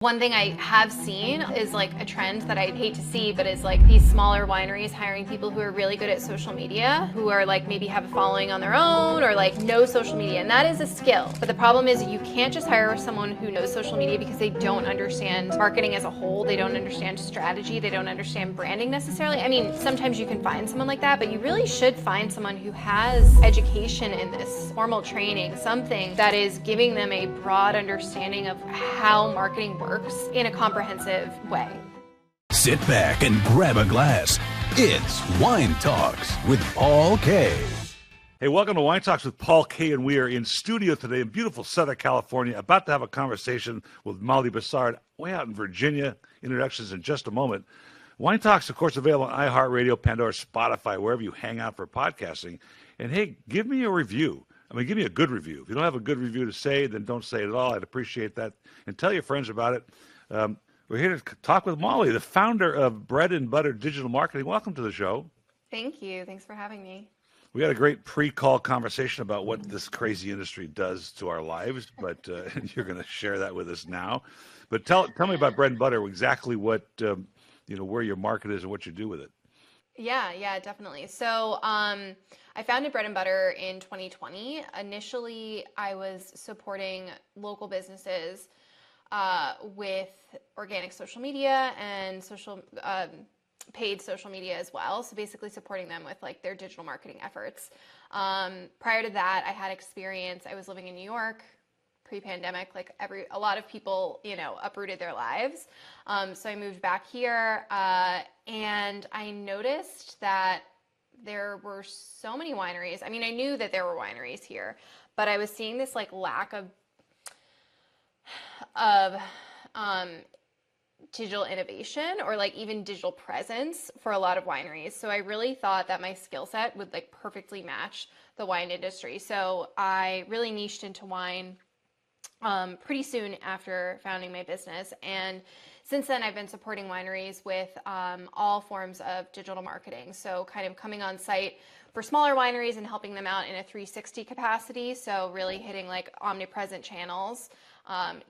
One thing I have seen is like a trend that I hate to see, but is like these smaller wineries hiring people who are really good at social media, who are like maybe have a following on their own or like know social media, and that is a skill. But the problem is you can't just hire someone who knows social media because they don't understand marketing as a whole, they don't understand strategy, they don't understand branding necessarily. I mean, sometimes you can find someone like that, but you really should find someone who has education in this, formal training, something that is giving them a broad understanding of how marketing works in a comprehensive way. Sit back and grab a glass. It's Wine Talks with Paul K. Hey, welcome to Wine Talks with Paul K. And we are in studio today in beautiful Southern California, about to have a conversation with Molly Bossardt way out in Virginia. Introductions in just a moment. Wine Talks, of course, available on iHeartRadio, Pandora, Spotify, wherever you hang out for podcasting. And hey, give me a review. I mean, give me a good review. If you don't have a good review to say, then don't say it at all. I'd appreciate that. And tell your friends about it. We're here to talk with Molly, the founder of Bread and Butter Digital Marketing. Welcome to the show. Thank you. Thanks for having me. We had a great pre-call conversation about what this crazy industry does to our lives, but you're going to share that with us now. But tell me about Bread and Butter, exactly what, where your market is and what you do with it. Yeah, definitely. So I founded Bread and Butter in 2020. Initially, I was supporting local businesses with organic social media and paid social media as well. So basically supporting them with like their digital marketing efforts. Prior to that, I had experience. I was living in New York pre-pandemic, like a lot of people, uprooted their lives. So I moved back here and I noticed that there were so many wineries. I mean, I knew that there were wineries here, but I was seeing this like lack of digital innovation or like even digital presence for a lot of wineries. So I really thought that my skill set would like perfectly match the wine industry. So I really niched into wine pretty soon after founding my business. And since then, I've been supporting wineries with all forms of digital marketing. So kind of coming on site for smaller wineries and helping them out in a 360 capacity. So really hitting like omnipresent channels,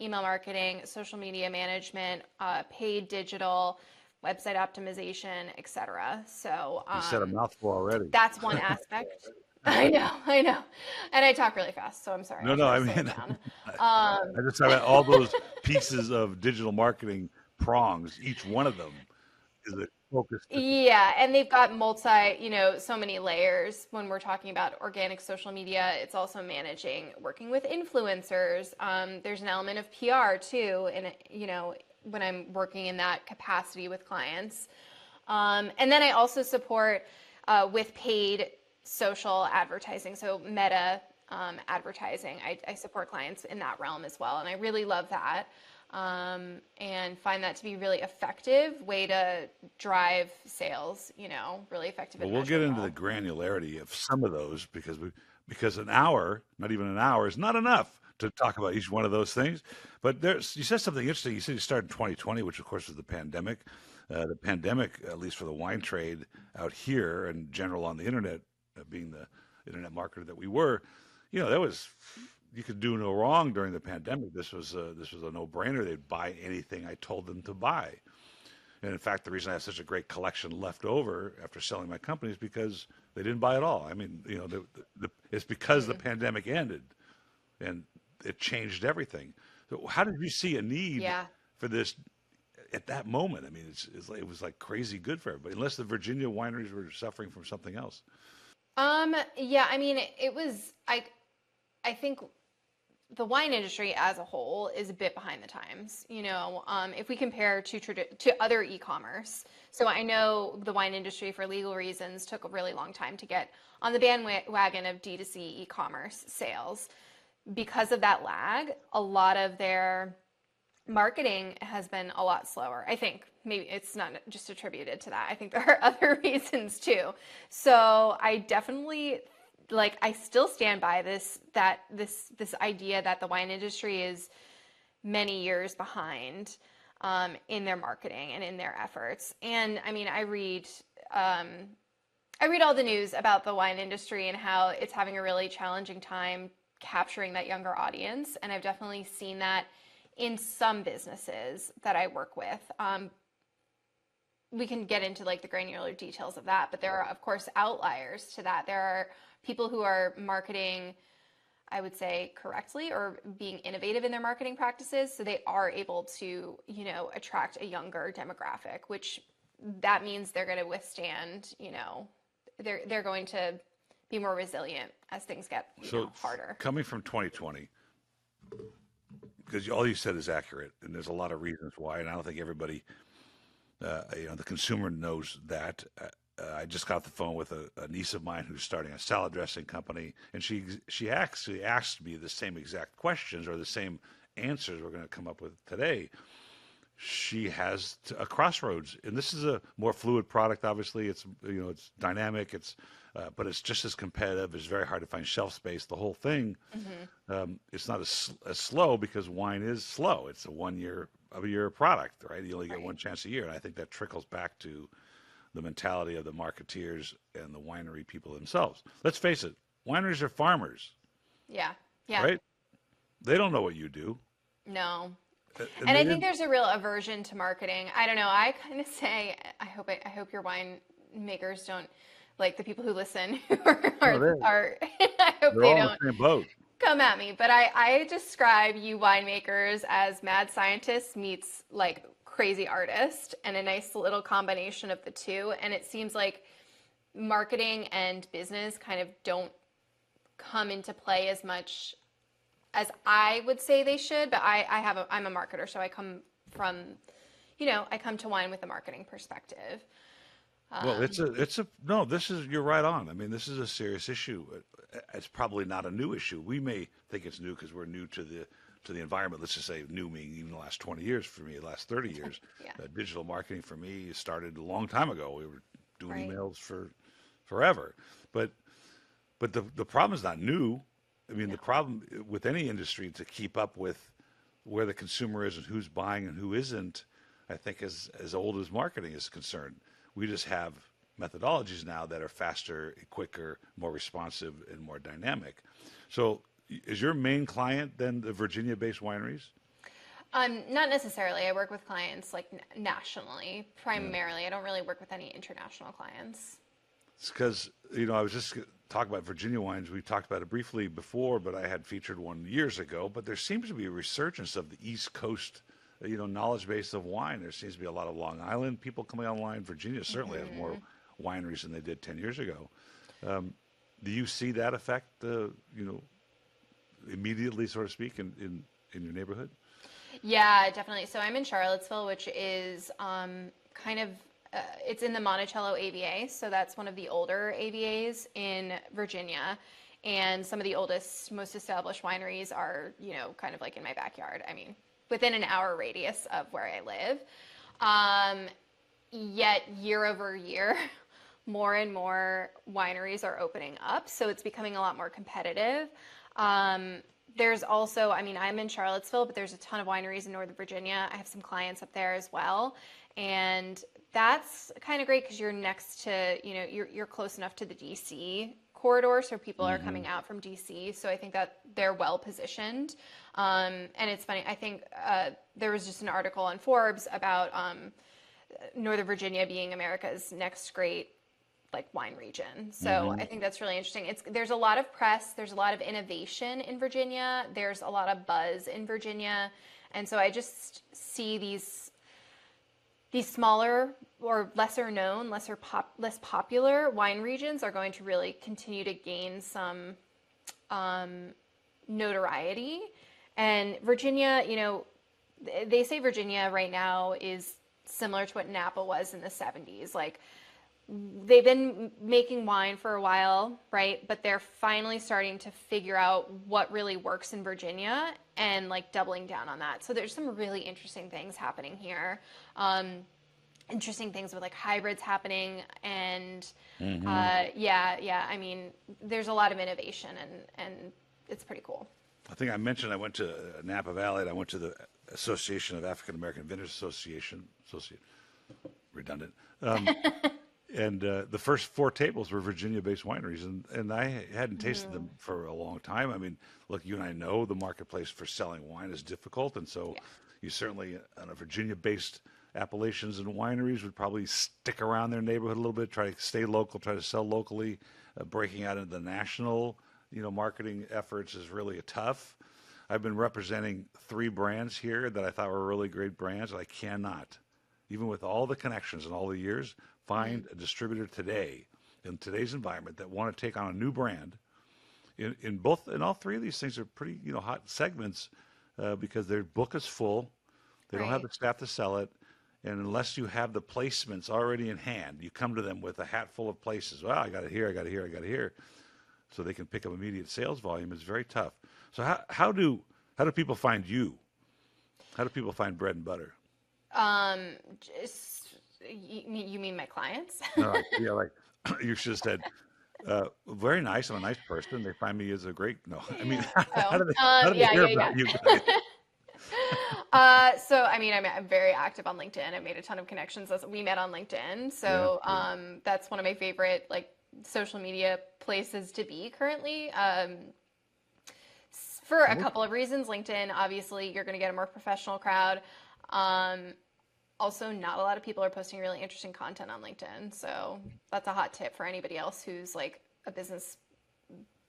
email marketing, social media management, paid digital, website optimization, etc. So you said a mouthful already. That's one aspect. I know. And I talk really fast, so I'm sorry. No, I mean, I just have all those pieces of digital marketing prongs. Each one of them is a focus. Yeah, and they've got so many layers. When we're talking about organic social media, it's also working with influencers. There's an element of PR too, and when I'm working in that capacity with clients. And then I also support with paid social advertising, so meta advertising. I support clients in that realm as well, and I really love that and find that to be really effective way to drive sales, really effective. Well, we'll get into the granularity of some of those because an hour, not even an hour, is not enough to talk about each one of those things. But you said something interesting. You said you started in 2020, which of course was the pandemic. The pandemic, at least for the wine trade out here and general on the internet, being the internet marketer that we were, you could do no wrong during the pandemic. This was a no-brainer. They'd buy anything I told them to buy. And in fact, the reason I have such a great collection left over after selling my company is because they didn't buy it all. I mean, it's because the pandemic ended and it changed everything. So how did you see a need for this at that moment? I mean, it was like crazy good for everybody, unless the Virginia wineries were suffering from something else. Yeah, I mean, it was, I think the wine industry as a whole is a bit behind the times, if we compare to other e-commerce. So I know the wine industry, for legal reasons, took a really long time to get on the bandwagon of D2C e-commerce sales. Because of that lag, a lot of their marketing has been a lot slower. I think maybe it's not just attributed to that. I think there are other reasons too. So I definitely I still stand by this idea that the wine industry is many years behind in their marketing and in their efforts. And I mean, I read all the news about the wine industry and how it's having a really challenging time capturing that younger audience. And I've definitely seen that in some businesses that I work with, we can get into like the granular details of that, but there are, of course, outliers to that. There are people who are marketing, I would say, correctly or being innovative in their marketing practices. So they are able to, attract a younger demographic, which that means they're going to withstand, they're going to be more resilient as things get, harder. Coming from 2020, because all you said is accurate, and there's a lot of reasons why, and I don't think everybody, the consumer knows that. I just got off the phone with a niece of mine who's starting a salad dressing company, and she actually asked me the same exact questions or the same answers we're going to come up with today. She has a crossroads, and this is a more fluid product. Obviously, it's it's dynamic. But it's just as competitive. It's very hard to find shelf space. The whole thing, it's not as slow because wine is slow. It's a 1 year of a year product, right? You only get one chance a year, and I think that trickles back to the mentality of the marketeers and the winery people themselves. Let's face it, wineries are farmers. Yeah. Right? They don't know what you do. No. And I think there's a real aversion to marketing. I don't know. I kind of say, I hope your wine makers don't, like the people who listen are I hope they don't on the same boat. Come at me. But I describe you winemakers as mad scientists meets like crazy artist, and a nice little combination of the two. And it seems like marketing and business kind of don't come into play as much as I would say they should. But I'm a marketer, so I come from, I come to wine with a marketing perspective. Well, you're right on. I mean, this is a serious issue. It's probably not a new issue. We may think it's new because we're new to the environment. Let's just say new meaning even the last 20 years for me, the last 30 years. Yeah. Digital marketing for me started a long time ago. We were doing emails for forever. But the problem is not new. I mean, the problem with any industry to keep up with where the consumer is and who's buying and who isn't, I think is as old as marketing is concerned. We just have methodologies now that are faster, quicker, more responsive, and more dynamic. So is your main client then the Virginia-based wineries? Not necessarily. I work with clients like nationally, primarily. I don't really work with any international clients. It's because, I was just talking about Virginia wines. We talked about it briefly before, but I had featured one years ago. But there seems to be a resurgence of the East Coast knowledge base of wine. There seems to be a lot of Long Island people coming online. Virginia certainly has more wineries than they did 10 years ago. Do you see that effect, immediately, so to speak, in your neighborhood? Yeah, definitely. So I'm in Charlottesville, which is it's in the Monticello AVA. So that's one of the older AVAs in Virginia. And some of the oldest, most established wineries are, kind of like in my backyard. I mean, within an hour radius of where I live. Yet year over year, more and more wineries are opening up. So it's becoming a lot more competitive. There's also, I'm in Charlottesville, but there's a ton of wineries in Northern Virginia. I have some clients up there as well. And that's kind of great because you're next to, you're close enough to the DC corridor, so people are coming out from DC. So I think that they're well positioned. And it's funny, I think there was just an article on Forbes about Northern Virginia being America's next great wine region. So I think that's really interesting. There's a lot of press, there's a lot of innovation in Virginia, there's a lot of buzz in Virginia. And so I just see these smaller or lesser known, less popular wine regions are going to really continue to gain some notoriety. And Virginia, they say Virginia right now is similar to what Napa was in the 70s. They've been making wine for a while, right? But they're finally starting to figure out what really works in Virginia and doubling down on that. So there's some really interesting things happening here. Interesting things with hybrids happening, and I mean, there's a lot of innovation, and it's pretty cool. I think I mentioned I went to Napa Valley, and I went to the Association of African American Vineyards Association, redundant. And the first four tables were Virginia-based wineries, and I hadn't tasted them for a long time. I mean, look, you and I know the marketplace for selling wine is difficult, and so Yeah. you certainly, on a Virginia-based appellations and wineries, would probably stick around their neighborhood a little bit, try to stay local, try to sell locally. Breaking out into the national, marketing efforts is really tough. I've been representing three brands here that I thought were really great brands, and I cannot, even with all the connections and all the years, find a distributor today in today's environment that want to take on a new brand. In all three of these things are pretty hot segments because their book is full. They don't have Right. the staff to sell it, and unless you have the placements already in hand, you come to them with a hat full of places. Well, I got it here, I got it here, I got it here, so they can pick up immediate sales volume. It's very tough. So how do people find you? How do people find bread and butter? Just, you mean my clients? No, like you should have said, very nice. I'm a nice person. They find me as a great. No, I mean, Oh, how do they yeah, hear yeah, about you yeah. guys? So I mean, I'm very active on LinkedIn. I've made a ton of connections. We met on LinkedIn, Yeah, so yeah. that's one of my favorite social media places to be currently. For a couple of reasons. LinkedIn, obviously, you're going to get a more professional crowd. Um, Also, not a lot of people are posting really interesting content on LinkedIn, so that's a hot tip for anybody else who's like a business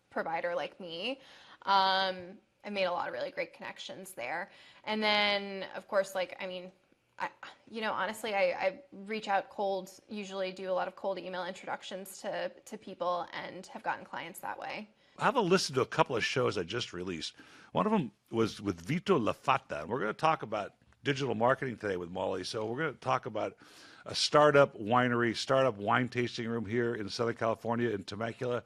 provider like me. Um, I made a lot of really great connections there. And then, of course, honestly, I reach out cold, usually do a lot of cold email introductions to people and have gotten clients that way. I have a listen to a couple of shows I just released. One of them was with Vito Lafata, and we're going to talk about digital marketing today with Molly. So we're going to talk about a startup winery, startup wine tasting room here in Southern California in Temecula.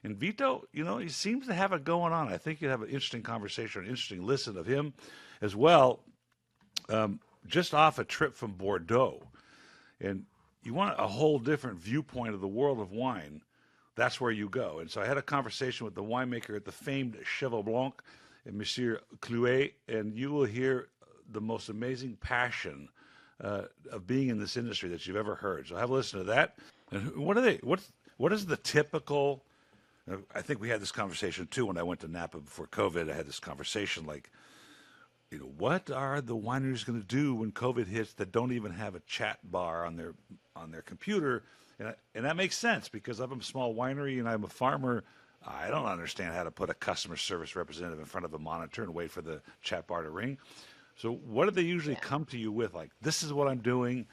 And Vito, he seems to have it going on. I think you'd have an interesting conversation, an interesting listen of him as well, just off a trip from Bordeaux. And you want a whole different viewpoint of the world of wine, that's where you go. And so I had a conversation with the winemaker at the famed Cheval Blanc, and Monsieur Clouet, and you will hear the most amazing passion of being in this industry that you've ever heard. So have a listen to that. And what is the typical, I think we had this conversation too when I went to Napa before COVID. I had this conversation like, what are the wineries going to do when COVID hits that don't even have a chat bar on their computer? And that makes sense because I'm a small winery and I'm a farmer. I don't understand how to put a customer service representative in front of a monitor and wait for the chat bar to ring. So what do they usually come to you with? Like, this is what I'm doing.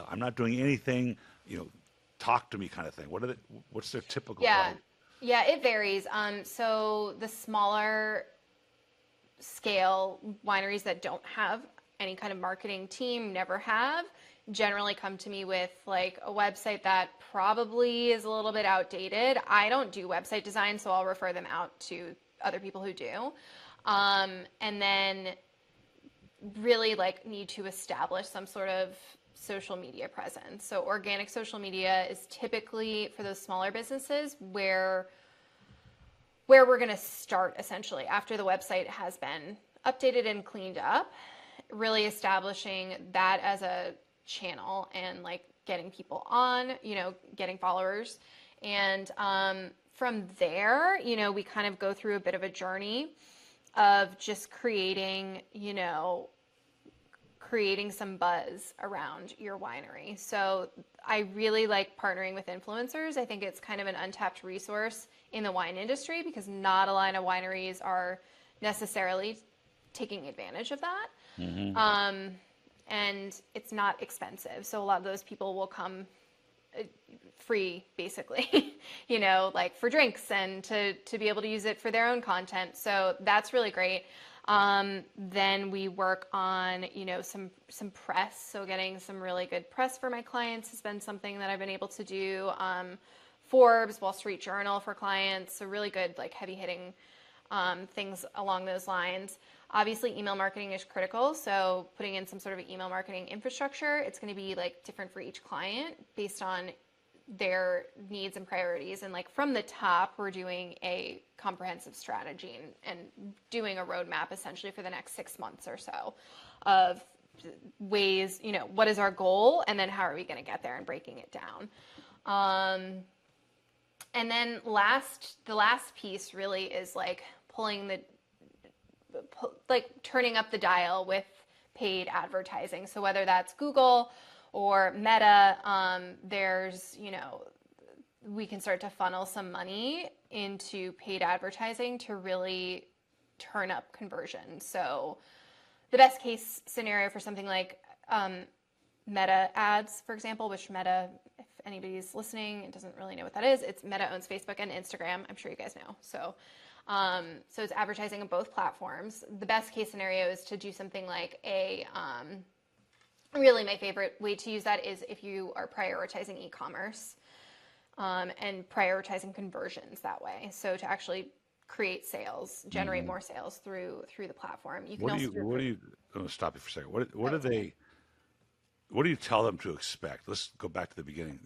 I'm not doing anything. Talk to me, kind of thing. What's their typical Yeah, problem? yeah, it varies. So the smaller scale wineries that don't have any kind of marketing team, never have, generally come to me with like a website that probably is a little bit outdated. I don't do website design, so I'll refer them out to other people who do. And then really need to establish some sort of social media presence. So organic social media is typically for those smaller businesses where we're going to start essentially after the website has been updated and cleaned up, really establishing that as a channel and getting people on, getting followers. And from there, we kind of go through a bit of a journey of just creating some buzz around your winery. So I really like partnering with influencers. I think it's kind of an untapped resource in the wine industry because not a lot of wineries are necessarily taking advantage of that. And it's not expensive. So a lot of those people will come free, basically, for drinks and to be able to use it for their own content. So that's really great. Then we work on, some press. So getting some really good press for my clients has been something that I've been able to do. Forbes, Wall Street Journal for clients. So really good, heavy hitting things along those lines. Obviously, email marketing is critical. So putting in some sort of email marketing infrastructure, it's going to be different for each client based on their needs and priorities. And from the top, we're doing a comprehensive strategy and doing a roadmap essentially for the next 6 months or so of ways, what is our goal and then how are we going to get there and breaking it down. Um, and then the last piece really is like turning up the dial with paid advertising. So whether that's Google or Meta, we can start to funnel some money into paid advertising to really turn up conversion. So the best case scenario for something like Meta ads, for example, which Meta, if anybody's listening and doesn't really know what that is, it's Meta owns Facebook and Instagram. I'm sure you guys know. So it's advertising on both platforms. The best case scenario is to do something like really my favorite way to use that is if you are prioritizing e-commerce and prioritizing conversions that way. So to actually create sales, generate more sales through the platform. You can What do also you, what do you, I'm going to stop you for a second. What do you tell them to expect? Let's go back to the beginning.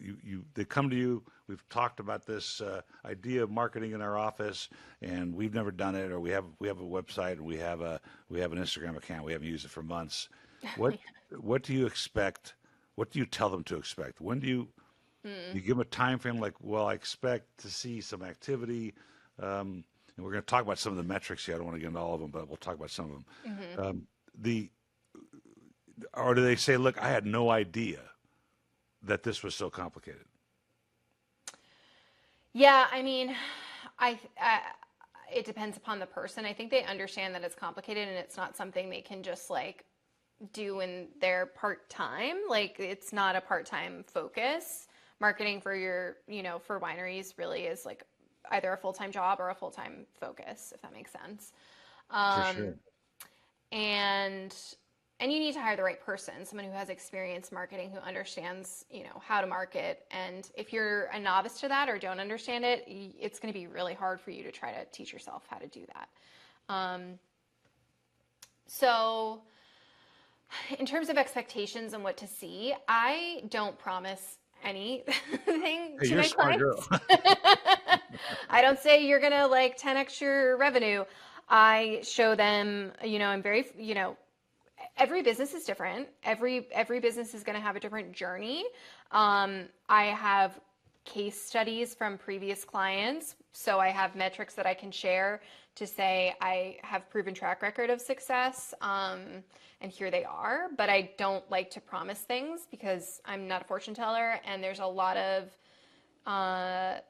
They come to you. We've talked about this idea of marketing in our office, and we've never done it, or we have a website, and we have an Instagram account. We haven't used it for months. What do you expect? What do you tell them to expect? When do you give them a time frame? Like, well, I expect to see some activity, and we're going to talk about some of the metrics here. I don't want to get into all of them, but we'll talk about some of them. Or do they say, look, I had no idea that this was so complicated? Yeah, I mean, it depends upon the person. I think they understand that it's complicated and it's not something they can just like do in their part-time. Like it's not a part-time focus. Marketing for for wineries really is like either a full-time job or a full-time focus, if that makes sense. For sure. And you need to hire the right person, someone who has experience marketing, who understands, how to market. And if you're a novice to that or don't understand it, it's going to be really hard for you to try to teach yourself how to do that. So in terms of expectations and what to see, I don't promise anything to my clients. I don't say you're going to like 10x your revenue. I show them, I'm very, every business is different. Every business is going to have a different journey. I have case studies from previous clients, so I have metrics that I can share to say I have proven track record of success, and here they are. But I don't like to promise things because I'm not a fortune teller, and there's a lot that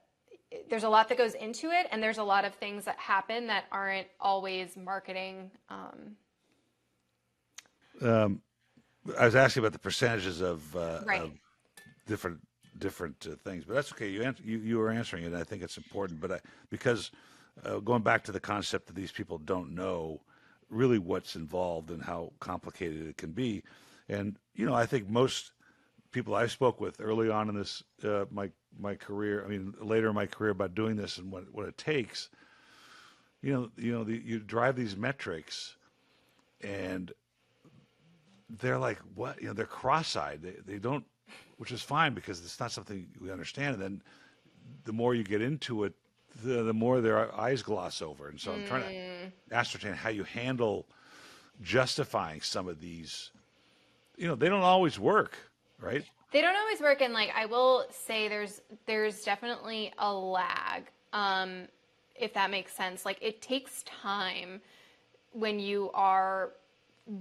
goes into it, and there's a lot of things that happen that aren't always marketing. I was asking about the percentages of Right. different things, but that's okay. You were answering it, and I think it's important. But because going back to the concept that these people don't know really what's involved and how complicated it can be, and I think most people I spoke with early on in this my career, I mean later in my career, about doing this and what it takes, you drive these metrics, and they're like, what? They're cross-eyed. They don't, which is fine because it's not something we understand. And then the more you get into it, the more their eyes gloss over. And so I'm trying to ascertain how you handle justifying some of these. They don't always work, right? They don't always work, and like I will say, there's definitely a lag, if that makes sense. Like it takes time when you are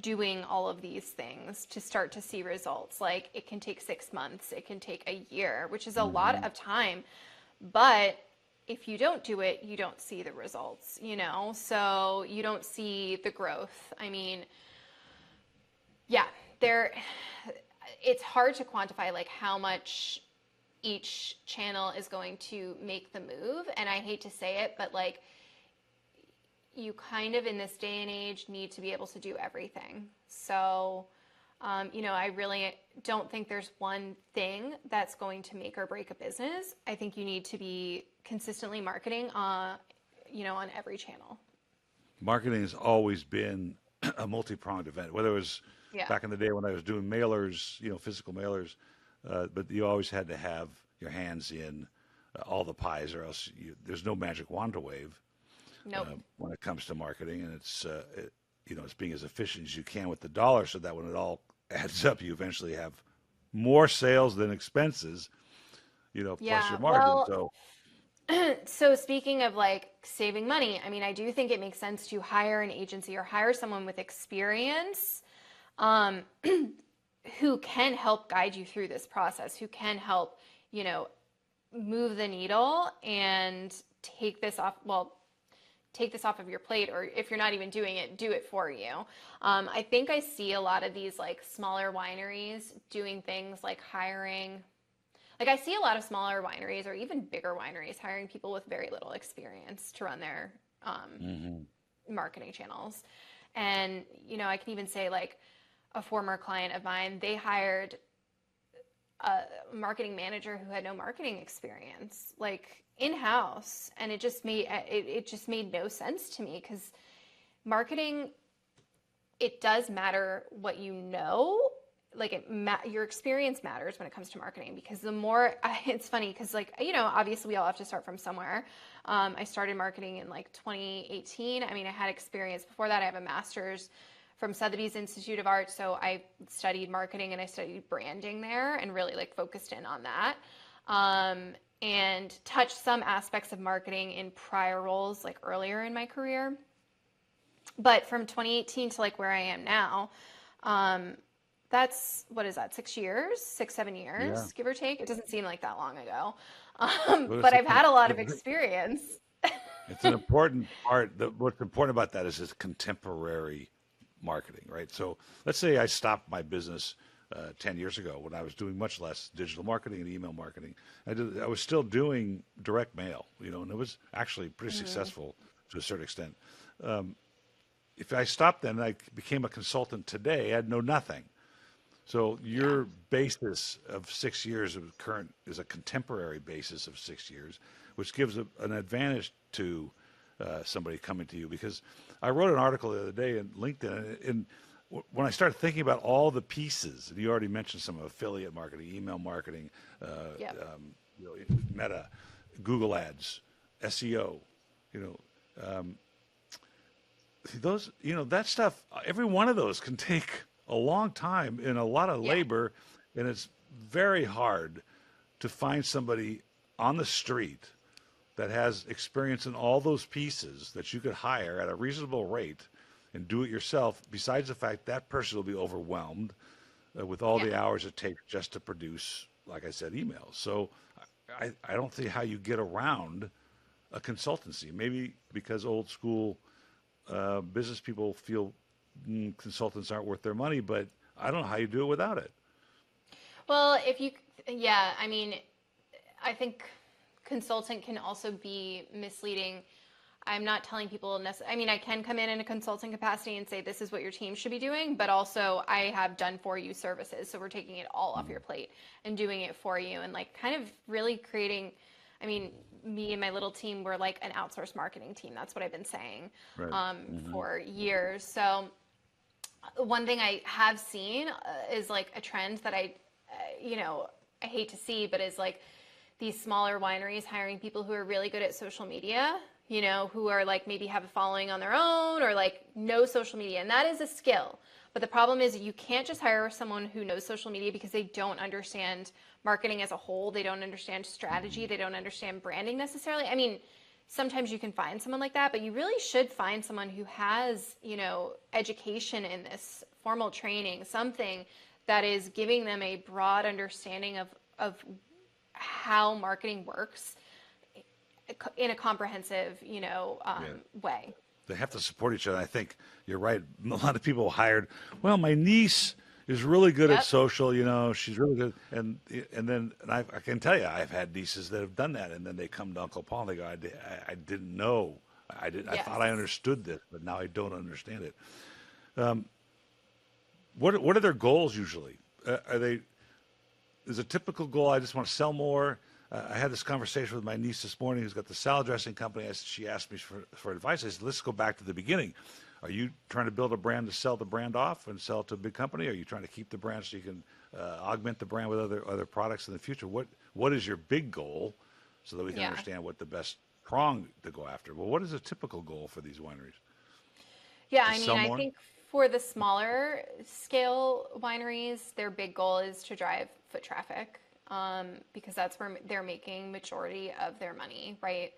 doing all of these things to start to see results. Like it can take 6 months, it can take a year, which is a lot of time. But if you don't do it, you don't see the results, so you don't see the growth. I mean, yeah, it's hard to quantify like how much each channel is going to make the move. And I hate to say it, but like you kind of in this day and age need to be able to do everything. So, I really don't think there's one thing that's going to make or break a business. I think you need to be consistently marketing, on every channel. Marketing has always been a multi-pronged event, whether it was Yeah. back in the day when I was doing mailers, physical mailers, but you always had to have your hands in all the pies, or else there's no magic wand to wave. Nope. When it comes to marketing, and it's it's being as efficient as you can with the dollar, so that when it all adds up, you eventually have more sales than expenses. plus Yeah. your margin. Well, So so speaking of like saving money, I mean, I do think it makes sense to hire an agency or hire someone with experience, um, who can help guide you through this process, who can help, you know, move the needle and take this off, well, take this off of your plate, or if you're not even doing it, do it for you. I think I see a lot of these like smaller wineries doing things like hiring, like I see a lot of smaller wineries or even bigger wineries hiring people with very little experience to run their mhm. marketing channels. And, you know, I can even say like a former client of mine, they hired a marketing manager who had no marketing experience, like in-house, and it just made no sense to me because marketing, it does matter what you know. Like your experience matters when it comes to marketing, because the more it's funny because, like, you know, obviously we all have to start from somewhere. I started marketing in like 2018. I mean, I had experience before that. I have a master's from Sotheby's Institute of Art, so I studied marketing and I studied branding there and really like focused in on that, and touched some aspects of marketing in prior roles like earlier in my career. But from 2018 to like where I am now, um, that's, what is that, 6 years, 7 years, Yeah. give or take. It doesn't seem like that long ago. But But it's I've had a lot of it's experience. it's an important part. What's important about that is it's contemporary marketing, right? So let's say I stopped my business 10 years ago when I was doing much less digital marketing and email marketing. I was still doing direct mail, and it was actually pretty Hmm. successful to a certain extent. If I stopped then, I became a consultant today, I'd know nothing. So Yeah. your basis of 6 years of current is a contemporary basis of 6 years, which gives an advantage to somebody coming to you. Because I wrote an article the other day in LinkedIn, and when I started thinking about all the pieces, and you already mentioned some affiliate marketing, email marketing, Yep. Meta, Google Ads, SEO, you know, those, that stuff, every one of those can take a long time and a lot of Yeah. labor, and it's very hard to find somebody on the street that has experience in all those pieces that you could hire at a reasonable rate and do it yourself. Besides the fact that person will be overwhelmed with all Yeah. the hours it takes just to produce, like I said, emails. So I don't see how you get around a consultancy. Maybe because old school business people feel consultants aren't worth their money, but I don't know how you do it without it. Well, yeah, I mean, I think consultant can also be misleading. I'm not telling people I mean, I can come in a consulting capacity and say this is what your team should be doing, but also I have done for you services, so we're taking it all off Mhm. your plate and doing it for you, and like kind of really creating. I mean, me and my little team, we're like an outsourced marketing team. That's what I've been saying, Right. Hmm. for years. So one thing I have seen, is like a trend that you know, I hate to see, but is like these smaller wineries hiring people who are really good at social media, you know, who are like maybe have a following on their own or like know social media. And that is a skill. But the problem is you can't just hire someone who knows social media because they don't understand marketing as a whole. They don't understand strategy. Hmm. They don't understand branding necessarily. I mean, sometimes you can find someone like that, but you really should find someone who has, you know, education in this, formal training, something that is giving them a broad understanding of how marketing works in a comprehensive, you know, Yeah. way. They have to support each other. I think you're right. A lot of people hired. Well, my niece is really good at Yep. social. She's really good. And I can tell you, I've had nieces that have done that, and then they come to Uncle Paul and they go, I didn't know. I Yes. thought I understood this, but now I don't understand it. What are their goals usually? Are they Is a typical goal, I just want to sell more? I had this conversation with my niece this morning who's got the salad dressing company. She asked me for advice. I said, let's go back to the beginning. Are you trying to build a brand to sell the brand off and sell it to a big company? Are you trying to keep the brand so you can augment the brand with other products in the future? What is your big goal so that we can Yeah. understand what the best prong to go after? Well, what is a typical goal for these wineries? Yeah, To I mean, sell I more? think for the smaller scale wineries, their big goal is to drive foot traffic. because that's where they're making majority of their money, right?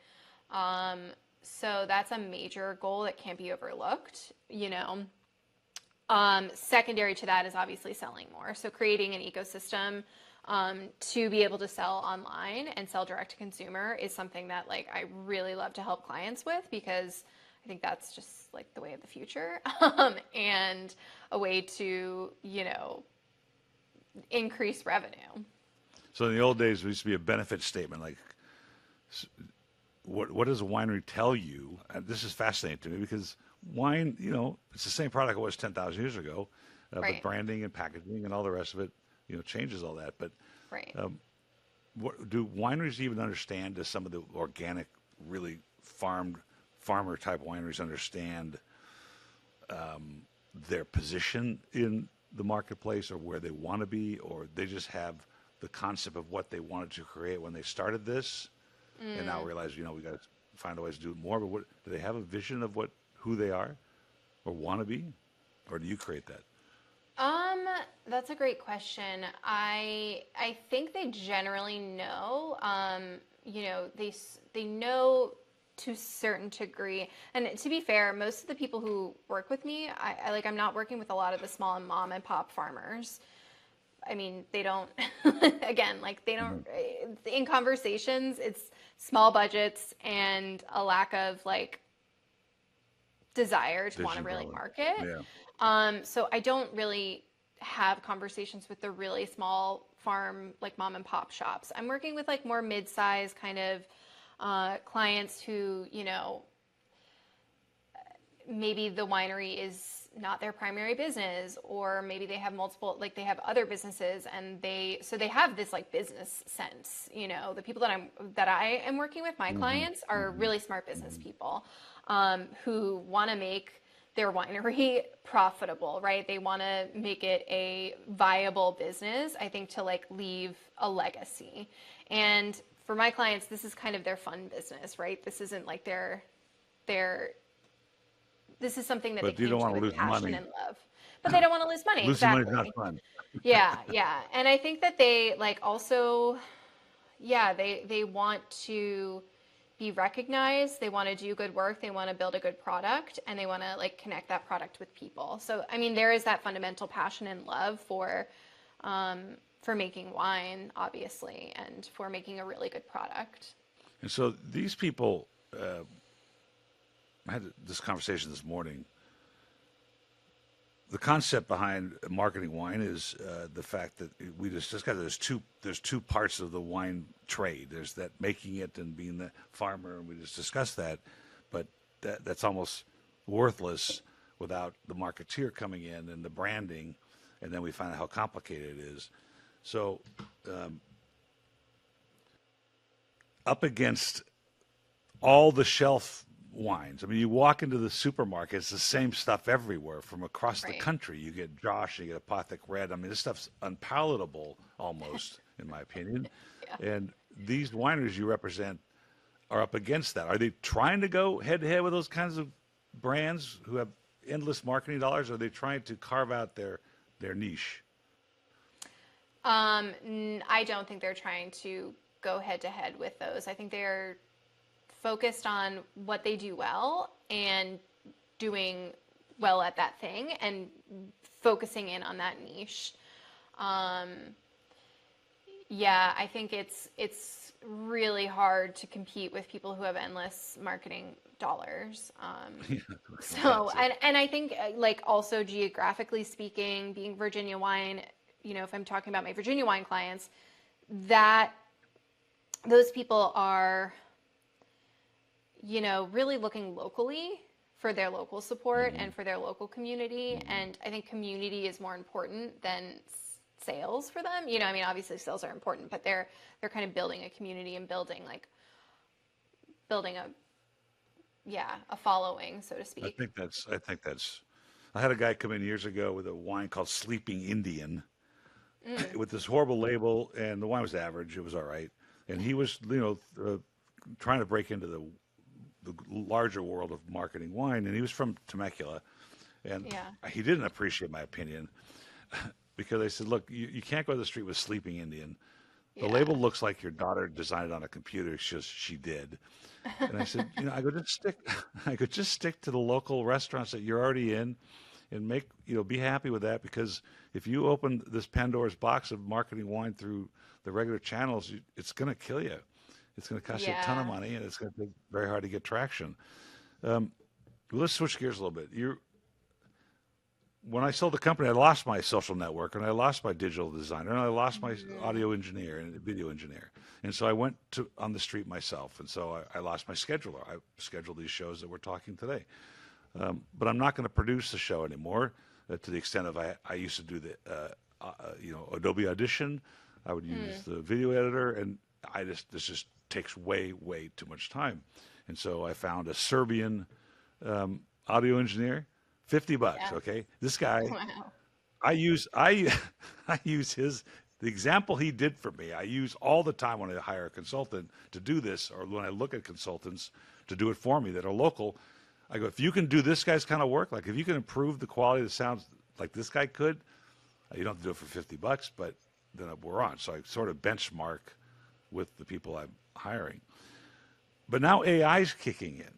Um, so that's a major goal that can't be overlooked, you know. Secondary to that is obviously selling more. So creating an ecosystem to be able to sell online and sell direct to consumer is something that like I really love to help clients with because I think that's just like the way of the future and a way to, you know, increase revenue. So in the old days, there used to be a benefit statement like, what does a winery tell you? And this is fascinating to me because wine, you know, it's the same product it was 10,000 years ago, but Right. branding and packaging and all the rest of it, you know, changes all that. But Right. what do wineries even understand? Does some of the organic, really farmer type wineries understand their position in the marketplace or where they want to be, or they just have the concept of what they wanted to create when they started this, and now realize, you know, we got to find a way to do it more. But what do they have a vision of who they are, or want to be, or do you create that? That's a great question. I think they generally know. You know, they know to a certain degree. And to be fair, most of the people who work with me, I like I'm not working with a lot of the small and mom and pop farmers. I mean, they don't, again, like they don't, in conversations, it's small budgets and a lack of like desire to want to Vision, really probably. market. Yeah. So I don't really have conversations with the really small farm, like mom and pop shops. I'm working with like more mid-size kind of clients who, you know, maybe the winery is not their primary business, or maybe they have multiple, like they have other businesses, and they have this like business sense. You know, the people that I am working with, my clients, are really smart business people who want to make their winery profitable, right? They want to make it a viable business, I think, to like leave a legacy. And for my clients, this is kind of their fun business, right? This isn't like their this is something that they But you came don't to want to with lose passion money. and love. But they don't want to lose money, Losing money is not exactly. fun. Yeah, yeah. And I think that they like also, yeah, they want to be recognized, they want to do good work, they want to build a good product, and they want to like connect that product with people. So I mean, there is that fundamental passion and love for making wine, obviously, and for making a really good product. And so these people, I had this conversation this morning. The concept behind marketing wine is the fact that we just got there's two parts of the wine trade. There's that making it and being the farmer, and we just discussed that. But that's almost worthless without the marketeer coming in and the branding, and then we find out how complicated it is. So up against all the shelf wines. I mean, you walk into the supermarket, it's the same stuff everywhere from across the Right. country. You get Josh, you get Apothic Red. I mean, this stuff's unpalatable almost, in my opinion. Yeah. And these wineries you represent are up against that. Are they trying to go head to head with those kinds of brands who have endless marketing dollars? Or are they trying to carve out their niche? I don't think they're trying to go head to head with those. I think they're focused on what they do well and doing well at that thing and focusing in on that niche. Um, yeah, I think it's really hard to compete with people who have endless marketing dollars. So, That's it. and I think like also geographically speaking, being Virginia wine, you know, if I'm talking about my Virginia wine clients, that those people are, you know, really looking locally for their local support and for their local community. And I think community is more important than sales for them. You know, I mean, obviously sales are important, but they're kind of building a community and building a, yeah, a following, so to I speak. think that's. I think that's. I had a guy come in years ago with a wine called Sleeping Indian, with this horrible label, and the wine was average. It was all right, and he was, you know, trying to break into the larger world of marketing wine, and he was from Temecula, and Yeah. he didn't appreciate my opinion because I said, look, you can't go to the street with Sleeping Indian. The Yeah. label looks like your daughter designed it on a computer. She did. And I said, I go, just stick, I could just stick to the local restaurants that you're already in and make, be happy with that, because if you open this Pandora's box of marketing wine through the regular channels, it's going to kill you. It's going to cost you a ton of Yeah. money, and it's going to be very hard to get traction. Um, let's switch gears a little bit. When I sold the company, I lost my social network, and I lost my digital designer, and I lost my Mm, audio engineer and video engineer. And so I went on the street myself, and so I lost my scheduler. I scheduled these shows that we're talking today. But I'm not going to produce the show anymore, to the extent of I used to do the Adobe Audition. I would use the video editor, and this just takes way too much time. And so I found a Serbian audio engineer, $50. yeah. Okay, this guy, Wow. I I use the example he did for me. I use all the time when I hire a consultant to do this, or when I look at consultants to do it for me that are local. I go, if you can do this guy's kind of work, like if you can improve the quality of the sounds like this guy could, you don't have to do it for $50, but then we're on. So I sort of benchmark with the people I'm hiring. But now AI is kicking in,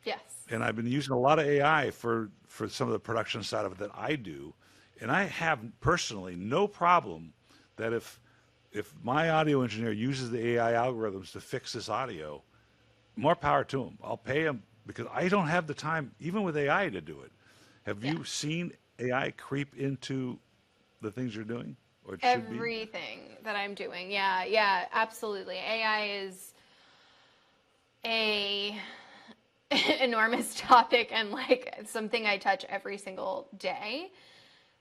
Yes. and I've been using a lot of AI for some of the production side of it that I do, and I have personally no problem that if my audio engineer uses the AI algorithms to fix this audio, more power to him. I'll pay him, because I don't have the time, even with AI, to do it. Have Yeah. you seen AI creep into the things you're doing, or it should be? Everything that I'm doing. Yeah, yeah, absolutely. AI is a enormous topic and like something I touch every single day.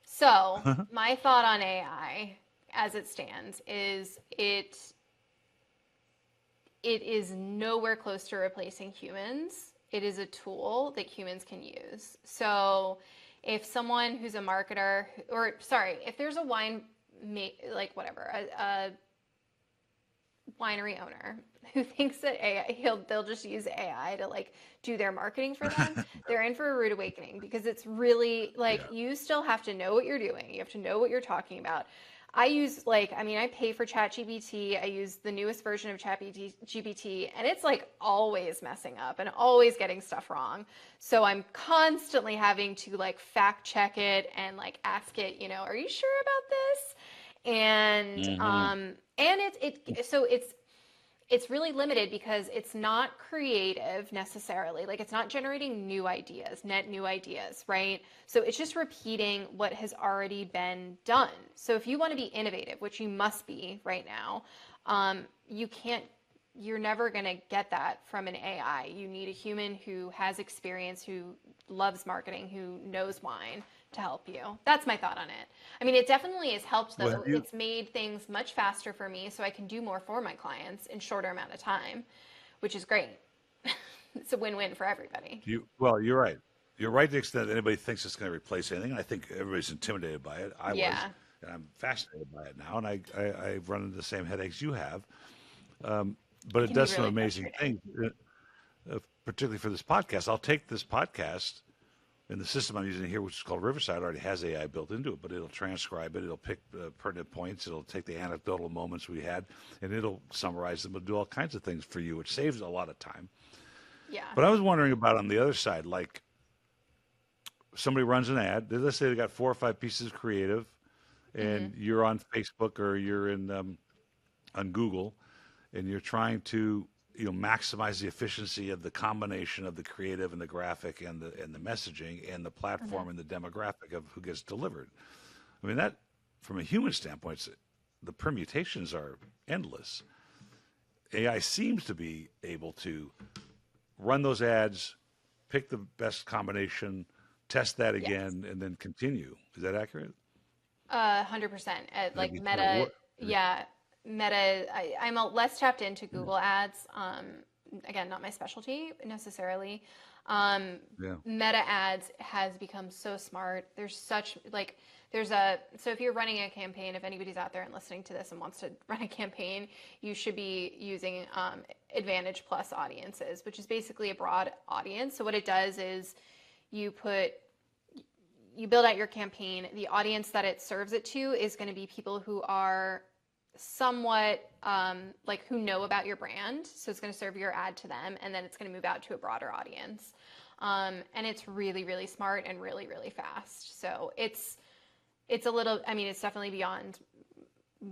So, my thought on AI as it stands is it is nowhere close to replacing humans. It is a tool that humans can use. So, if someone who's a marketer, or sorry, if there's a like whatever, a winery owner who thinks that they'll just use AI to like do their marketing for them, they're in for a rude awakening, because it's really like Yeah. you still have to know what you're doing. You have to know what you're talking about. I pay for ChatGPT. I use the newest version of ChatGPT, and it's like always messing up and always getting stuff wrong. So I'm constantly having to like fact check it and like ask it, are you sure about this? And Hmm. it's really limited because it's not creative necessarily. Like it's not generating net new ideas, right? So it's just repeating what has already been done. So if you want to be innovative, which you must be right now, you can't, you're never going to get that from an AI. You need a human who has experience, who loves marketing, who knows wine to help you. That's my thought on it. I mean, it definitely has helped Well, though. have you? It's made things much faster for me so I can do more for my clients in shorter amount of time, which is great. It's a win-win for everybody. Well, you're right. You're right to the extent that anybody thinks it's going to replace anything. I think everybody's intimidated by it. I was, Yeah. and I'm fascinated by it now, and I've run into the same headaches you have. But It it can be does some really amazing frustrating. things, particularly for this podcast. I'll take this podcast, and the system I'm using here, which is called Riverside, already has AI built into it, but it'll transcribe it. It'll pick pertinent points. It'll take the anecdotal moments we had, and it'll summarize them. It'll do all kinds of things for you, which saves a lot of time. Yeah. But I was wondering about on the other side, like somebody runs an ad. Let's say they got 4 or 5 pieces of creative, Mm-hmm. and you're on Facebook or you're in on Google, and you're trying to maximize the efficiency of the combination of the creative and the graphic and the messaging and the Mm-hmm. platform and the demographic of who gets delivered. I mean, that from a human standpoint, the permutations are endless. AI seems to be able to run those ads, pick the best combination, test that Yes. again, and then continue. Is that accurate? 100%. Have Like you Meta, yeah, Meta. I'm less tapped into Google Ads. Again, not my specialty necessarily. Yeah. Meta Ads has become so smart. So if you're running a campaign, if anybody's out there and listening to this and wants to run a campaign, you should be using Advantage Plus audiences, which is basically a broad audience. So what it does is you put you build out your campaign. The audience that it serves it to is going to be people who are somewhat like who know about your brand. So it's going to serve your ad to them, and then it's going to move out to a broader audience. And it's really, really smart and really, really fast. So it's a little, I mean, it's definitely beyond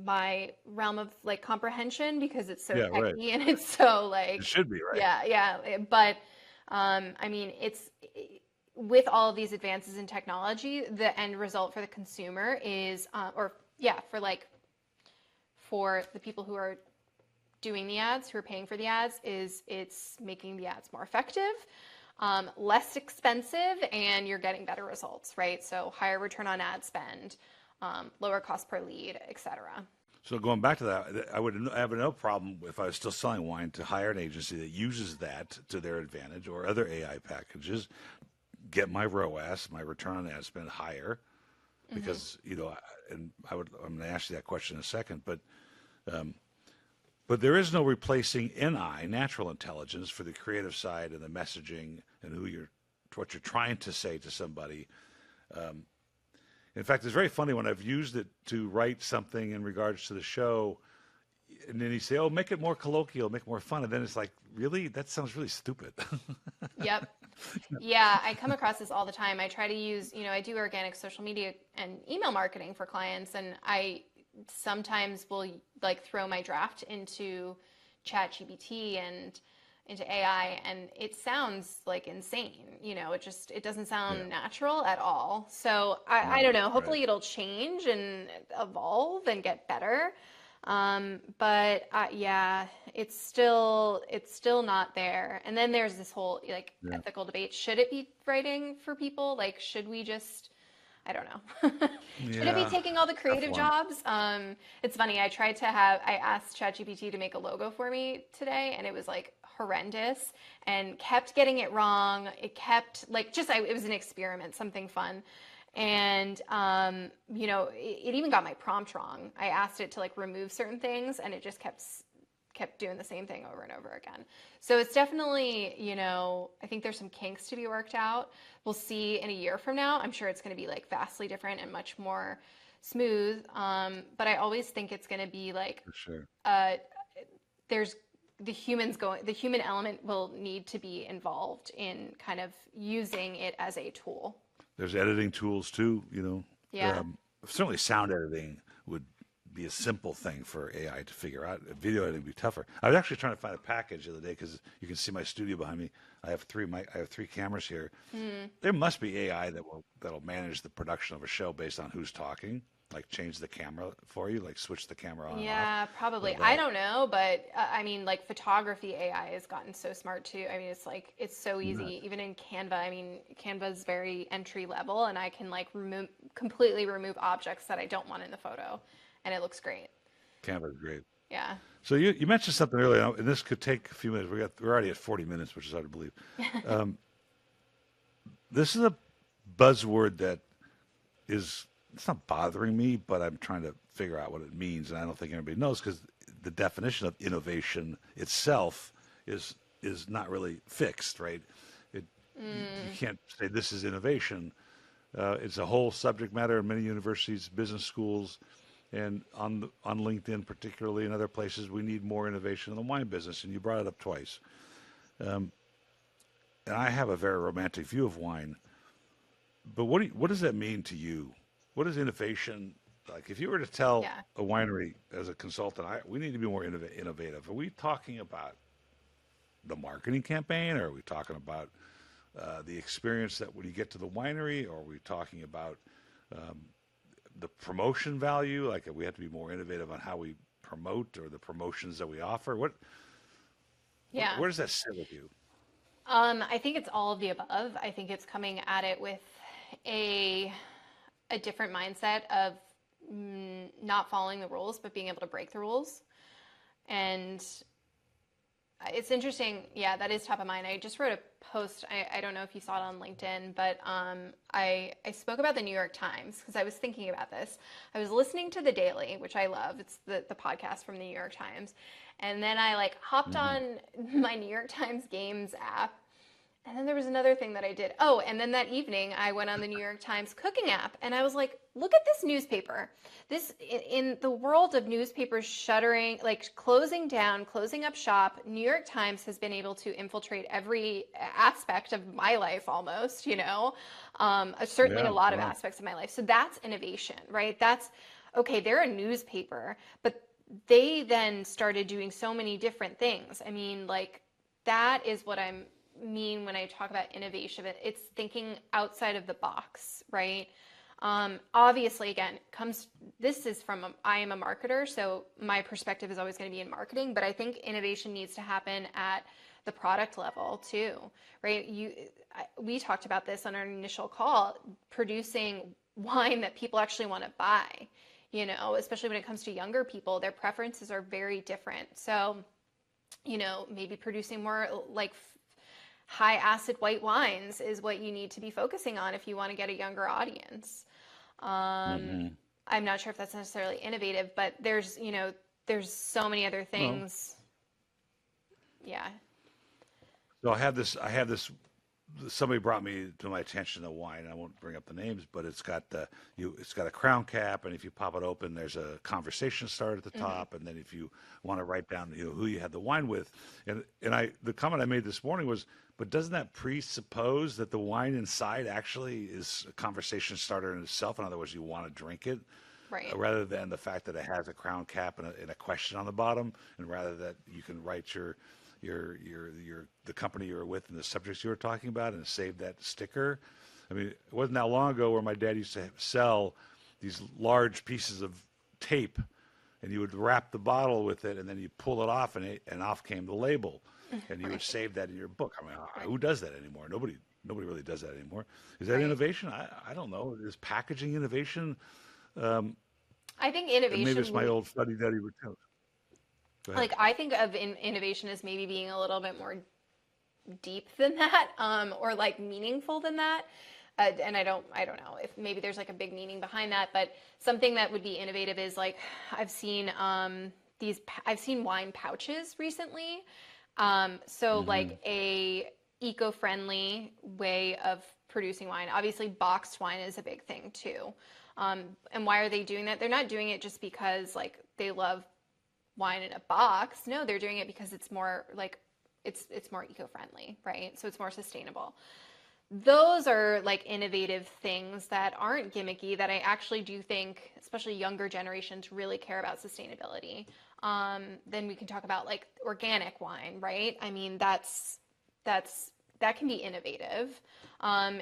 my realm of like comprehension because it's so Yeah, right. techy and it's so It like, should be, right? yeah. But I mean, it's with all of these advances in technology, the end result for the consumer is, or yeah, for the people who are doing the ads, who are paying for the ads, is it's making the ads more effective, less expensive, and you're getting better results, right? So higher return on ad spend, lower cost per lead, et cetera. So going back to that, I would have no problem if I was still selling wine to hire an agency that uses that to their advantage or other AI packages, get my ROAS, my return on ad spend higher, because and I'm going to ask you that question in a second, but there is no replacing NI, natural intelligence, for the creative side and the messaging and what you're trying to say to somebody. In fact, it's very funny when I've used it to write something in regards to the show, and then you say, "Oh, make it more colloquial, make it more fun," and then it's like, "Really? That sounds really stupid." Yep. Yeah, I come across this all the time. I try to use, I do organic social media and email marketing for clients, and I sometimes will like throw my draft into ChatGPT and into AI, and it sounds like insane. It doesn't sound natural at all. So I don't know. Hopefully it'll change and evolve and get better. But yeah, it's still not there. And then there's this whole like ethical debate. Should it be writing for people? Like, should we just, I don't know. Should it be taking all the creative jobs? It's funny. I asked ChatGPT to make a logo for me today, and it was like horrendous and kept getting it wrong. It kept it was an experiment, something fun. And, it even got my prompt wrong. I asked it to like remove certain things, and it just kept doing the same thing over and over again. So it's definitely, I think there's some kinks to be worked out. We'll see in a year from now. I'm sure it's going to be like vastly different and much more smooth. But I always think it's going to be like, For sure. There's the human element will need to be involved in kind of using it as a tool. There's editing tools too, Yeah. Certainly sound editing would be a simple thing for AI to figure out. Video editing would be tougher. I was actually trying to find a package the other day because you can see my studio behind me. I have three cameras here. There must be AI that'll manage the production of a show based on who's talking, like change the camera for you, like switch the camera on and off. Yeah, probably. I don't know, but I mean, like photography AI has gotten so smart too. I mean, it's so easy. Even in Canva, I mean, Canva is very entry level, and I can like completely remove objects that I don't want in the photo, and it looks great. Canva's great. Yeah. So you mentioned something earlier, and this could take a few minutes. We're already at 40 minutes, which is hard to believe. This is a buzzword that it's not bothering me, but I'm trying to figure out what it means, and I don't think anybody knows because the definition of innovation itself is not really fixed, right? You can't say this is innovation. It's a whole subject matter in many universities, business schools, and on LinkedIn particularly, and other places. We need more innovation in the wine business, and you brought it up twice. And I have a very romantic view of wine, but what does that mean to you? What is innovation? Like, if you were to tell a winery as a consultant, we need to be more innovative. Are we talking about the marketing campaign, or are we talking about the experience that when you get to the winery, or are we talking about the promotion value? Like, we have to be more innovative on how we promote or the promotions that we offer. Where does that sit with you? I think it's all of the above. I think it's coming at it with a different mindset of not following the rules, but being able to break the rules. And it's interesting. Yeah, that is top of mind. I just wrote a post. I don't know if you saw it on LinkedIn, but I spoke about the New York Times because I was thinking about this. I was listening to The Daily, which I love. It's the podcast from the New York Times. And then I hopped on my New York Times Games app, And then there was another thing that I did. Oh, and then that evening I went on the New York Times cooking app and I was like, look at this newspaper. This in the world of newspapers shuttering, like closing down, closing up shop, New York Times has been able to infiltrate every aspect of my life almost, certainly a Yeah, lot of wow. aspects of my life. So that's innovation, right? That's okay, they're a newspaper, but they then started doing so many different things. I mean, like that is what I mean when I talk about innovation. It's thinking outside of the box, right? Obviously, again, comes this is from I am a marketer, so my perspective is always going to be in marketing. But I think innovation needs to happen at the product level too, right? We talked about this on our initial call, producing wine that people actually want to buy. Especially when it comes to younger people, their preferences are very different. So, maybe producing more like high acid white wines is what you need to be focusing on if you want to get a younger audience. Hmm. I'm not sure if that's necessarily innovative, but there's so many other Well, things. Yeah. so I have this. Somebody brought me to my attention the wine. I won't bring up the names, but it's got a crown cap, and if you pop it open, there's a conversation starter at the Hmm. top, and then if you want to write down who you had the wine with, and the comment I made this morning was, but doesn't that presuppose that the wine inside actually is a conversation starter in itself? In other words, you want to drink it, Right. rather than the fact that it has a crown cap and a question on the bottom, and rather that you can write your the company you were with and the subjects you were talking about and save that sticker. I mean, it wasn't that long ago where my dad used to sell these large pieces of tape, and you would wrap the bottle with it, and then you pull it off, and off came the label, and you would Right. save that in your book. I mean, Right. who does that anymore? Nobody really does that anymore. Is that Right. innovation? I don't know. Is packaging innovation? Um, I think Maybe innovation it's my old fuddy-duddy routine. Go ahead. like I think of innovation as maybe being a little bit more deep than that, or like meaningful than that. And I don't know if maybe there's like a big meaning behind that, but something that would be innovative is like I've seen I've seen wine pouches recently. So Hmm. like a eco-friendly way of producing wine. Obviously, boxed wine is a big thing too. And why are they doing that? They're not doing it just because like they love wine in a box. No, they're doing it because it's more like it's more eco-friendly, right? So it's more sustainable. Those are like innovative things that aren't gimmicky that I actually do think, especially younger generations, really care about sustainability. Then we can talk about like organic wine, right? I mean, that can be innovative.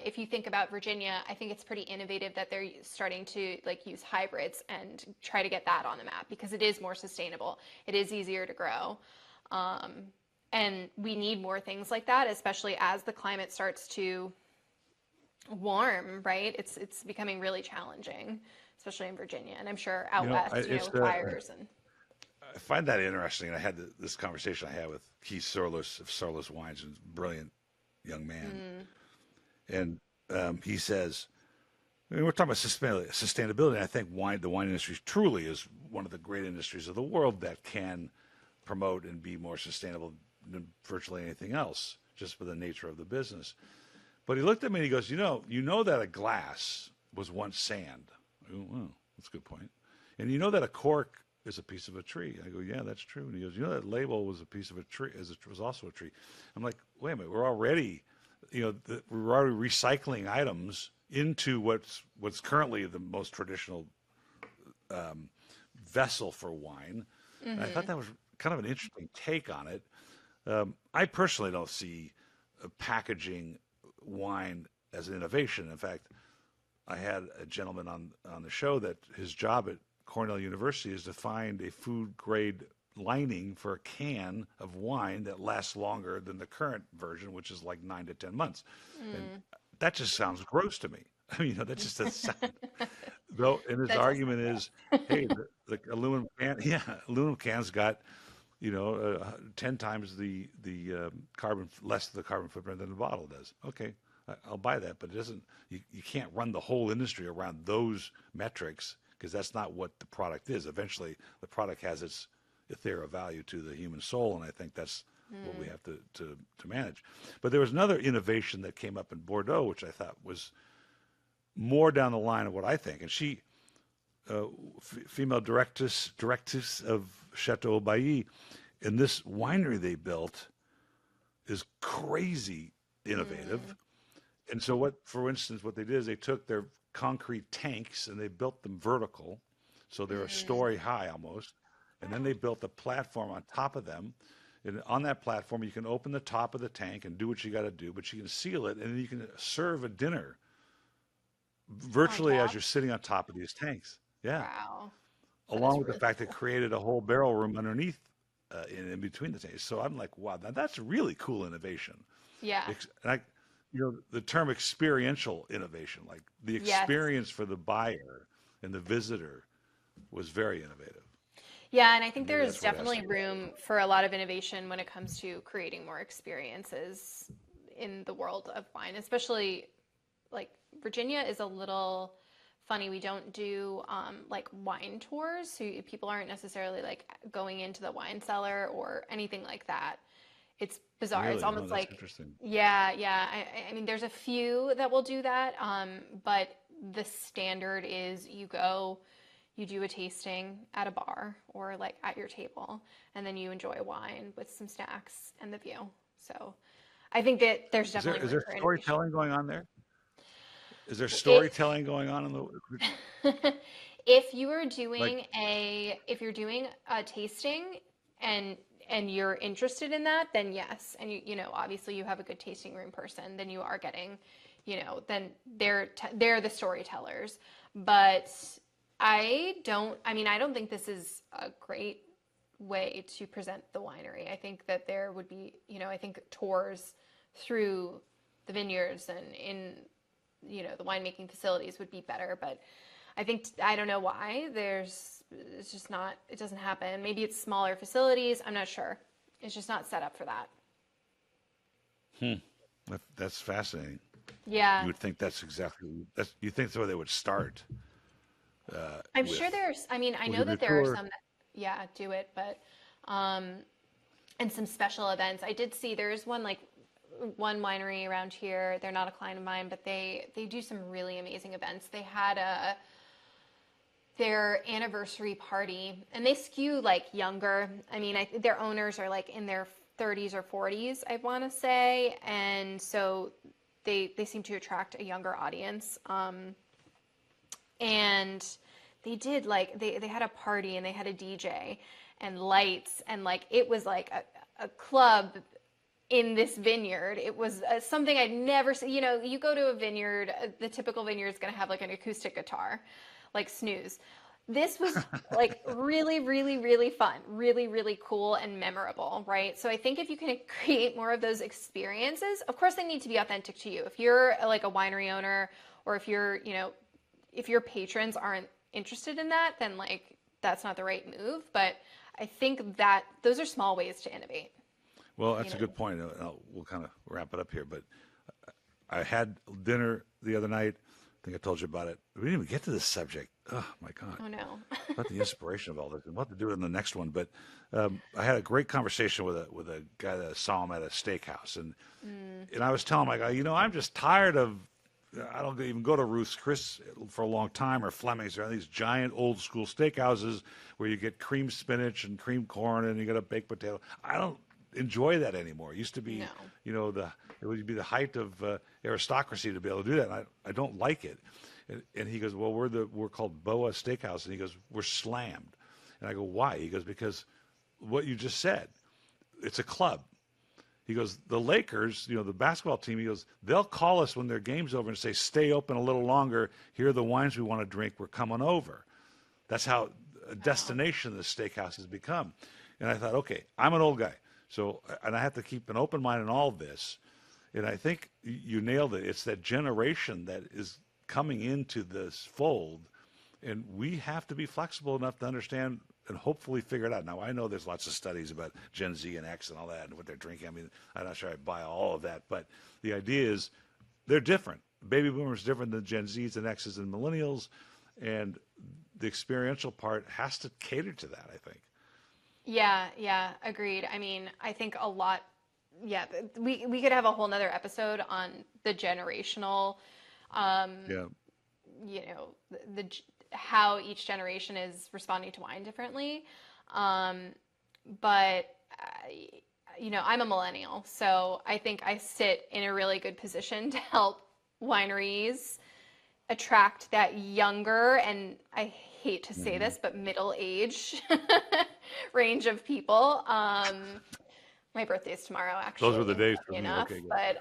If you think about Virginia, I think it's pretty innovative that they're starting to like use hybrids and try to get that on the map because it is more sustainable. It is easier to grow. Um, and we need more things like that, especially as the climate starts to warm, right? It's becoming really challenging, especially in Virginia, and I'm sure out west, with fires and I find that interesting. And I had this conversation I had with Keith Sorlus of Sorlus Wines, a brilliant young man, mm, and he says, I mean, we're talking about sustainability. And I think the wine industry truly is one of the great industries of the world that can promote and be more sustainable than virtually anything else, just for the nature of the business. But he looked at me and he goes, you know that a glass was once sand. I go, well, that's a good point. And you know that a cork is a piece of a tree. I go, yeah, that's true. And he goes, you know that label was a piece of a tree, was also a tree. I'm like, wait a minute, we're already recycling items into what's currently the most traditional vessel for wine. And I thought mm-hmm, that was kind of an interesting take on it. I personally don't see packaging wine as an innovation. In fact, I had a gentleman on the show that his job at Cornell University is to find a food grade lining for a can of wine that lasts longer than the current version, which is like 9 to 10 months. And mm. that just sounds gross to me. I mean, that just doesn't sound. Though, and his That does sound argument is, gross. hey, the aluminum can, yeah, aluminum can's got 10 times the carbon, less of the carbon footprint than the bottle does. Okay, I'll buy that, but it doesn't. You can't run the whole industry around those metrics because that's not what the product is. Eventually, the product has its ethereal value to the human soul, and I think that's what we have to manage. But there was another innovation that came up in Bordeaux, which I thought was more down the line of what I think. And she, female directress of Chateau Bailly, and this winery they built is crazy innovative. And so what, for instance, what they did is they took their concrete tanks and they built them vertical, so they're a story high almost, and then they built a platform on top of them. And on that platform, you can open the top of the tank and do what you got to do, but you can seal it, and then you can serve a dinner On virtually as top. you're sitting on top of these tanks. Yeah, Wow. That is along with the really fact it cool. created a whole barrel room underneath, in between the tanks. So I'm like, wow, that's really cool innovation. Yeah. And the term experiential innovation, like the Yes. experience for the buyer and the visitor was very innovative. Yeah, and I think And maybe there's that's what it has to definitely do. room for a lot of innovation when it comes to creating more experiences in the world of wine, especially like Virginia is a little funny. We don't do like wine tours, so people aren't necessarily like going into the wine cellar or anything like that. It's bizarre. It's Really? Oh, almost that's like, interesting. yeah, yeah. I mean, there's a few that will do that, but the standard is you go, you do a tasting at a bar or like at your table, and then you enjoy wine with some snacks and the view. So I think that there's Is there definitely is room there for innovation. storytelling going on there? Is there If storytelling going on in the if you are like? doing if you're doing a tasting and you're interested in that, then yes. And obviously you have a good tasting room person, then you are getting, then they're the storytellers. But I don't think this is a great way to present the winery. I think that there would be, I think tours through the vineyards and in the winemaking facilities would be better. But I don't know why it's just not, it doesn't happen. Maybe it's smaller facilities. I'm not sure. It's just not set up for that. That's fascinating. You Yeah. would think you think that's where they would start, I'm sure with I we'll know give you a that there are tour. some that, yeah, do it, but, um, and some special events. I did see there's one winery around here. They're not a client of mine, but they do some really amazing events. They had their anniversary party, and they skew like younger. I mean, their owners are like in their 30s or 40s, I want to say, and so they seem to attract a younger audience. And they did like they had a party and they had a DJ and lights, and like it was like a club in this vineyard. It was something I'd never seen. You go to a vineyard, the typical vineyard is going to have like an acoustic guitar, like snooze. This was like really, really, really fun, really, really cool and memorable, right? So I think if you can create more of those experiences, of course they need to be authentic to you. If you're like a winery owner, or if if your patrons aren't interested in that, then like that's not the right move. But I think that those are small ways to innovate, Well, you that's a know. good point. We'll kind of wrap it up here, but I had dinner the other night. I think I told you about it. We didn't even get to this subject. Oh my God. Oh no. About the inspiration of all this. We'll have to do it in the next one. But I had a great conversation with a guy that I saw him at a steakhouse, and I was telling him, I go, I'm just tired of. I don't even go to Ruth's Chris for a long time, or Fleming's. There are these giant old school steakhouses where you get cream spinach and cream corn, and you get a baked potato. I don't enjoy that anymore. It used to No. be, it would be the height of aristocracy to be able to do that. And I don't like it. And he goes, well, we're called Boa Steakhouse, and he goes, we're slammed. And I go, why? He goes, because what you just said, it's a club. He goes, the Lakers, the basketball team, he goes, they'll call us when their game's over and say, stay open a little longer. Here are the wines we want to drink. We're coming over. That's how a Wow. destination the steakhouse has become. And I thought, okay, I'm an old guy. And I have to keep an open mind in all this. And I think you nailed it. It's that generation that is coming into this fold. And we have to be flexible enough to understand and hopefully figure it out. Now, I know there's lots of studies about Gen Z and X and all that and what they're drinking. I mean, I'm not sure I buy all of that. But the idea is they're different. Baby boomers different than Gen Zs and Xs and millennials. And the experiential part has to cater to that, I think. Yeah, yeah, agreed. I mean, I think a lot, yeah, we could have a whole nother episode on the generational, um, Yeah. how each generation is responding to wine differently. Um, but I'm a millennial, so I think I sit in a really good position to help wineries attract that younger, and I hate to say Hmm. this, but middle age range of people. My birthday's tomorrow, Those were actually, the days for funny me. enough. Okay, good. But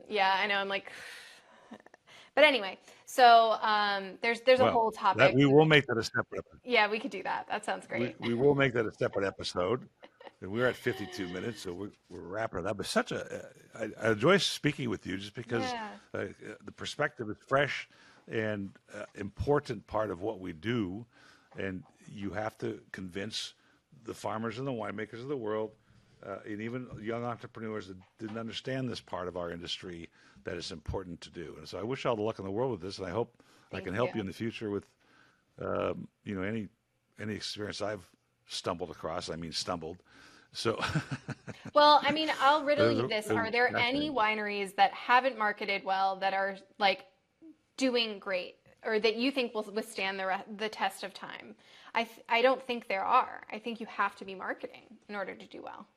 yeah, I know I'm like, but anyway. So there's a Well, whole that topic. we will make that a separate. Yeah, we could do that. That sounds We great. we will make that a separate episode. And we're at 52 minutes, so we're wrapping it up. It's such a I enjoy speaking with you just because Yeah. the perspective is fresh and important part of what we do, and you have to convince the farmers and the winemakers of the world, and even young entrepreneurs that didn't understand this part of our industry, that it's important to do. And so I wish all the luck in the world with this, and I hope I Thank can you. help you in the future with any experience I've stumbled across. I mean, stumbled. So, Well, I mean, I'll but riddle you this. it was Are there any fascinating. wineries that haven't marketed well that are like doing great, or that you think will withstand the test of time? I don't think there are. I think you have to be marketing in order to do well.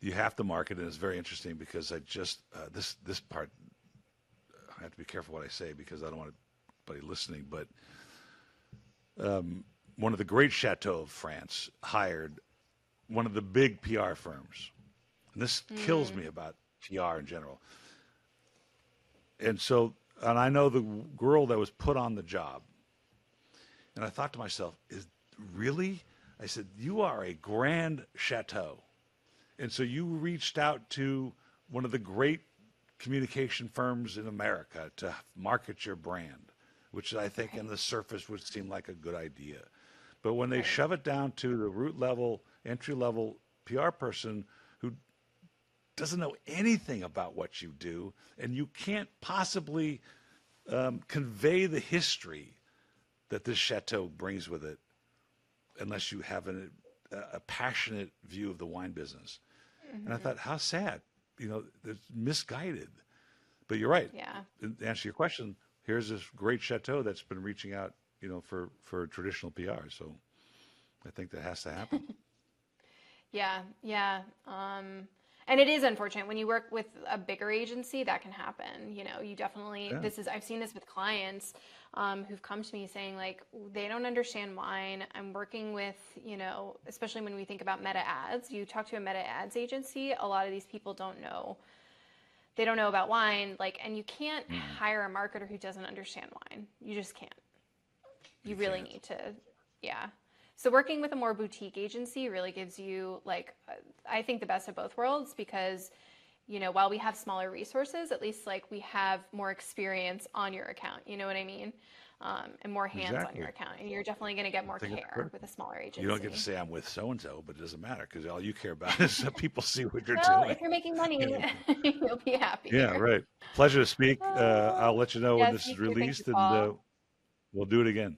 You have to market, and it's very interesting because I just this part I have to be careful what I say because I don't want anybody listening. But one of the great chateaux of France hired one of the big PR firms, and this kills me about PR in general. And I know the girl that was put on the job, and I thought to myself, "Is really?" I said, "You are a grand chateau." And so you reached out to one of the great communication firms in America to market your brand, which I think on Right. the surface would seem like a good idea. But when they Right. shove it down to the root level, entry level PR person who doesn't know anything about what you do, and you can't possibly convey the history that this chateau brings with it unless you have a passionate view of the wine business. And I Hmm. thought, how sad, it's misguided. But you're right. Yeah. To answer your question, here's this great chateau that's been reaching out, for traditional PR. So I think that has to happen. Yeah, yeah. And it is unfortunate when you work with a bigger agency, that can happen. You definitely, Yeah. I've seen this with clients who've come to me saying like they don't understand wine. I'm working with, especially when we think about meta ads, you talk to a meta ads agency, a lot of these people don't know. They don't know about wine, like, and you can't Mm, hire a marketer who doesn't understand wine. You just can't. You you really can't. need to, yeah. So working with a more boutique agency really gives you like, I think the best of both worlds because, while we have smaller resources, at least like we have more experience on your account. You know what I mean? And more hands on your Exactly. account. And you're definitely going to get I more think it's care with critical. a smaller You don't get to agency. say I'm with so and so, but it doesn't matter because all you care about is that people see what you're Well, doing. if you're making money, Anyway, you'll be yeah, happier. right. Pleasure to speak. Uh, I'll let you know when yes, this me is too. Thank you, released, and Paul. we'll do it again.